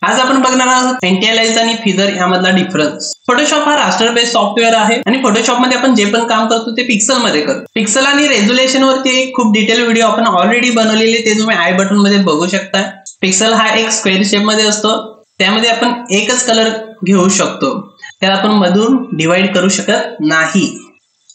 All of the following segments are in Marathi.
आज आपण बघणार आहोत एंटी-अलाइज आणि फिगर यामधला डिफरन्स. फोटोशॉप हा रास्टर बेस्ड सॉफ्टवेअर आहे आणि फोटोशॉप मध्ये आपण जे पण काम करतो ते पिक्सल मध्ये करतो. पिक्सल आणि रेझोल्युशन वरती एक खूप डिटेल व्हिडिओ आपण ऑलरेडी बनवलेली, ते तुम्ही आय बटन मध्ये बघू शकता. पिक्सल हा एक स्क्वेअर शेप मध्ये असतो, त्यामध्ये आपण एकच कलर घेऊ शकतो, त्याला आपण मधून डिवाइड करू शकत नाही.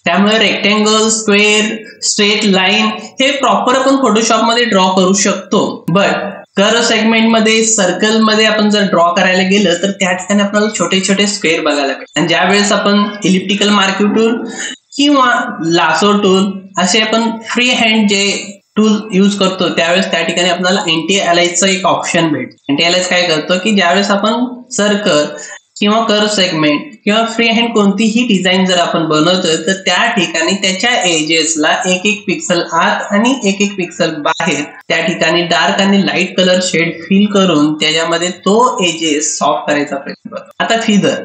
त्यामुळे रेक्टेंगल, स्क्वेअर, स्ट्रेट लाईन हे प्रॉपर आपण फोटोशॉप मध्ये ड्रॉ करू शकतो. बट कर्व सेगमेंट मध्ये, सर्कल मध्ये आपण जर ड्रॉ करायला गेलं तर त्या ठिकाणी आपल्याला छोटे छोटे स्क्वेअर बघायला भेटतात. आणि ज्यावेळेस आपण इलिप्टिकल मार्किंग टूल किंवा लासो टूल असे आपण फ्री हँड जे टूल यूज करतो त्यावेळेस त्या ठिकाणी आपल्याला एंटी-अलाइजचा एक ऑप्शन भेटतो. एंटी-अलाइज काय करतो की ज्यावेळेस आपण सर्कल किंवा कर्व सेगमेंट किंवा फ्री हँड कोणतीही डिझाईन जर आपण बनवतोय तर त्या ठिकाणी त्याच्या एजेसला एक एक पिक्सल आत आणि एक एक पिक्सल बाहेर त्या ठिकाणी डार्क आणि लाईट कलर शेड फिल करून त्याच्यामध्ये तो एजेस सॉफ्ट करायचा प्रयत्न करतो. आता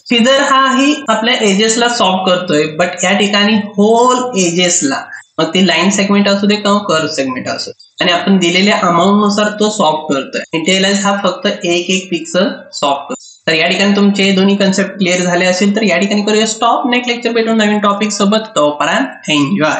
फिदर हा ही आपल्या एजेसला सॉफ्ट करतोय, बट या ठिकाणी होल एजेसला, मग ती लाईन सेगमेंट असू दे किंवा कर्व सेगमेंट असू दे, आणि आपण दिलेल्या अमाऊंट नुसार तो सॉफ्ट करतोय. एंटी-अलाइज हा फक्त एक एक पिक्सल सॉफ्ट करतो. तर या ठिकाणी तुमचे दोन्ही कन्सेप्ट क्लिअर झाले असेल तर या ठिकाणी करूया स्टॉप. नेक्स्ट लेक्चर भेटून नवीन टॉपिक सोबत. तोपर्यंत एन्जॉय.